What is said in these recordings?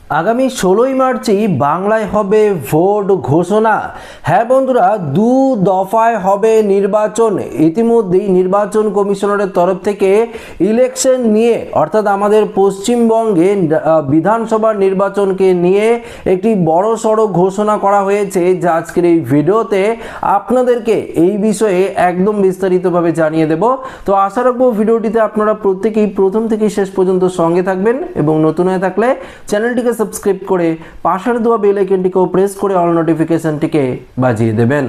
আগামী 16ই মার্চই বাংলায় হবে ভোট ঘোষণা। হ্যাঁ বন্ধুরা, দু দফায় হবে নির্বাচন। ইতিমধ্যেই নির্বাচন কমিশনারের তরফ থেকে ইলেকশন নিয়ে অর্থাৎ আমাদের পশ্চিমবঙ্গে বিধানসভার নির্বাচনকে নিয়ে একটি বড় সড়ো ঘোষণা করা হয়েছে, যা আজকের এই ভিডিওতে আপনাদেরকে এই বিষয়ে একদম বিস্তারিতভাবে জানিয়ে দেব। তো আশা রাখবো ভিডিওটিতে আপনারা প্রত্যেকেই প্রথম থেকে শেষ পর্যন্ত সঙ্গে থাকবেন এবং নতুন হয়ে থাকলে চ্যানেলটিকে সাবস্ক্রাইব করে পাশের দেওয়া বেল আইকনটিকেও প্রেস করে অল নোটিফিকেশনটিকে বাজিয়ে দেবেন।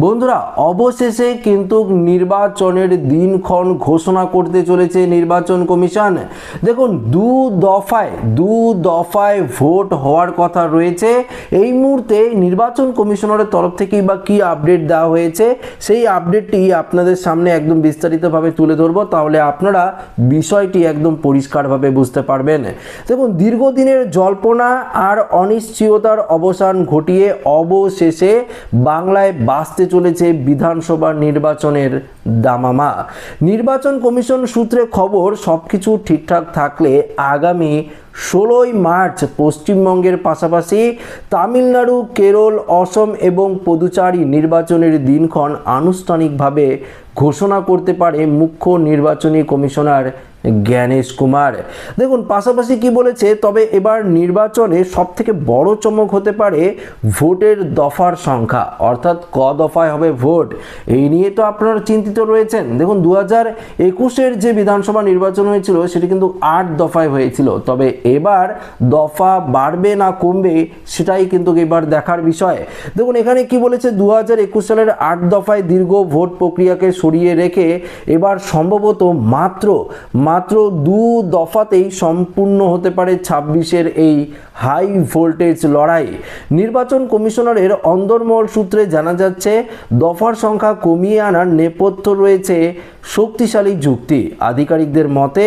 বন্ধুরা, অবশেষে কিন্তু নির্বাচনের দিনক্ষণ ঘোষণা করতে চলেছে নির্বাচন কমিশন। দেখুন, দু দফায় ভোট হওয়ার কথা রয়েছে। এই মুহূর্তে নির্বাচন কমিশনারের তরফ থেকেই বা কি আপডেট দেওয়া হয়েছে, সেই আপডেটটি আপনাদের সামনে একদম বিস্তারিতভাবে তুলে ধরবো, তাহলে আপনারা বিষয়টি একদম পরিষ্কারভাবে বুঝতে পারবেন। দেখুন, দীর্ঘদিনের জল্পনা আর অনিশ্চয়তার অবসান ঘটিয়ে অবশেষে বাংলায় বাজতে চলেছে বিধানসভা নির্বাচনের দামামা। নির্বাচন কমিশন সূত্রে খবর, সবকিছু ঠিকঠাক থাকলে আগামী 16ই মার্চ পশ্চিমবঙ্গের পাশাপাশি তামিলনাড়ু, কেরল, অসম এবং পুদুচেরি নির্বাচনের দিনক্ষণ আনুষ্ঠানিকভাবে ঘোষণা করতে পারে মুখ্য নির্বাচনী কমিশনার জ্ঞানেশ কুমার। দেখুন, পাশাপাশি কি বলেছে, তবে এবার নির্বাচনে সবথেকে বড় চমক হতে পারে ভোটের দফার সংখ্যা, অর্থাৎ ক দফায় হবে ভোট। এই নিয়ে তো আপনারা চিন্তিত রয়েছেন। দেখুন, 2021-এর যে বিধানসভা নির্বাচন হয়েছিল সেটি কিন্তু 8 দফায় হয়েছিল, তবে এবার দফা বাড়বে না কমবে সেটাই কিন্তু এবার দেখার বিষয়। দেখুন, এখানে কি বলেছে, 2021 সালের 8 দফায় দীর্ঘ ভোট প্রক্রিয়াকে সরিয়ে রেখে এবার সম্ভবত মাত্র দু দফাতেই সম্পূর্ণ হতে পারে 26-এর এই হাই ভোল্টেজ লড়াই। নির্বাচন কমিশনারের অন্দরমহল সূত্রে জানা যাচ্ছে, দফার সংখ্যা কমিয়ে আনার নেপথ্য রয়েছে শক্তিশালী যুক্তি। আধিকারিকদের মতে,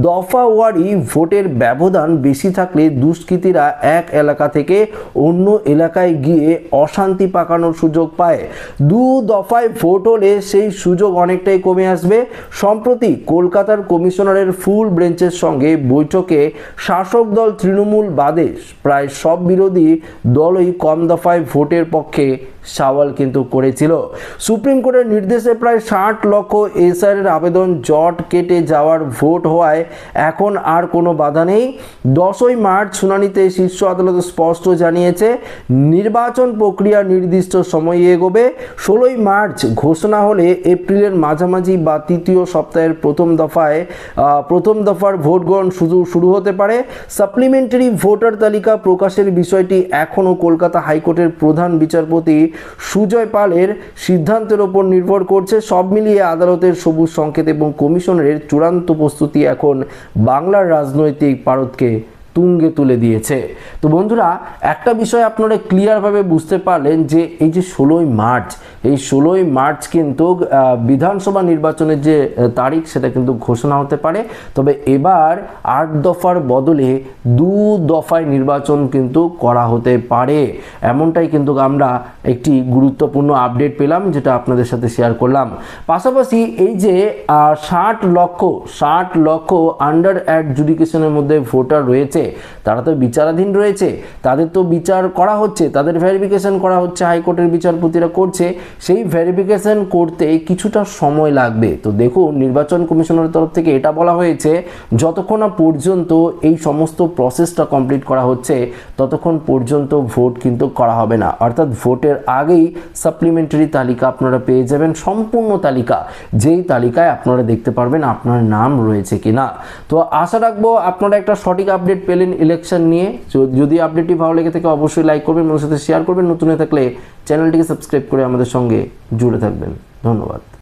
দফা ওয়ারি ভোটের ব্যবধান বেশি থাকলে দুষ্কৃতীরা এক এলাকা থেকে অন্য এলাকায় গিয়ে অশান্তি পাকানোর সুযোগ পায়। দু দফায় ভোট হলে সেই সুযোগ অনেকটাই কমে আসবে। সম্প্রতি কলকাতার কমিশনারের ফুল বেঞ্চের সঙ্গে বৈঠকে শাসক দল তৃণমূল বাদে প্রায় সব বিরোধী দলই কম দফায় ভোটের পক্ষে সওয়াল কিন্তু করেছিল। সুপ্রিম কোর্টের নির্দেশে প্রায় 60 লক্ষ এসআইয়ের আবেদন জট কেটে যাওয়ার ভোট হওয়ায় এখন আর কোনো বাধা নেই। 10ই মার্চ শুনানিতে শীর্ষ আদালত স্পষ্ট জানিয়েছে, নির্বাচন প্রক্রিয়া নির্দিষ্ট সময়ে এগোবে। 16ই মার্চ ঘোষণা হলে এপ্রিলের মাঝামাঝি বা তৃতীয় সপ্তাহের প্রথম দফার ভোট গ্রহণ শুরু হতে পারে। সাপ্লিমেন্টারি ভোটার তালিকা প্রকাশের বিষয়টি এখনও কলকাতা হাইকোর্টের প্রধান বিচারপতি সুজয় পালের সিদ্ধান্তের ওপর নির্ভর করছে। সব মিলিয়ে আদালতের সবুজ সংকেত এবং কমিশনের চূড়ান্ত প্রস্তুতি এখন বাংলার রাজনৈতিক পারদকে তুঙ্গে তুলে দিয়েছে। তো বন্ধুরা, একটা বিষয় আপনারা ক্লিয়ারভাবে বুঝতে পারলেন যে এই যে 16ই মার্চ কিন্তু বিধানসভা নির্বাচনের যে তারিখ সেটা কিন্তু ঘোষণা হতে পারে। তবে এবার 8 দফার বদলে 2 দফায় নির্বাচন কিন্তু করা হতে পারে, এমনটাই কিন্তু আমরা একটি গুরুত্বপূর্ণ আপডেট পেলাম, যেটা আপনাদের সাথে শেয়ার করলাম। পাশাপাশি এই যে 60 লক্ষ আন্ডার অ্যাডজুডিকেশনের মধ্যে ভোটার রয়েছে, তারা তো বিচারাধীন রয়েছে, তাদের তো বিচার করা হচ্ছে, তাদের ভেরিফিকেশন করা হচ্ছে, হাইকোর্টের বিচারপতিরা করছে। সেই ভেরিফিকেশন করতে কিছুটা সময় লাগবে। তো দেখুন, নির্বাচন কমিশনের তরফ থেকে এটা বলা হয়েছে, যতক্ষণ না পর্যন্ত এই সমস্ত প্রসেসটা কমপ্লিট করা হচ্ছে ততক্ষণ পর্যন্ত ভোট কিন্তু করা হবে না। অর্থাৎ ভোটের আগেই সাপ্লিমেন্টারি তালিকা আপনারা পেয়ে যাবেন, সম্পূর্ণ তালিকা, যেই তালিকায় আপনারা দেখতে পারবেন আপনার নাম রয়েছে কিনা। তো আশা রাখবো আপনারা একটা সঠিক আপডেট পেলেন ইলেকশন নিয়ে। যদি আপডেটটি ভালো লেগে থাকে অবশ্যই লাইক করবেন, মানুষের সাথে শেয়ার করবেন, নতুন হয়ে থাকলে চ্যানেলটিকে সাবস্ক্রাইব করে আমাদের সঙ্গে জুড়ে থাকবেন। ধন্যবাদ।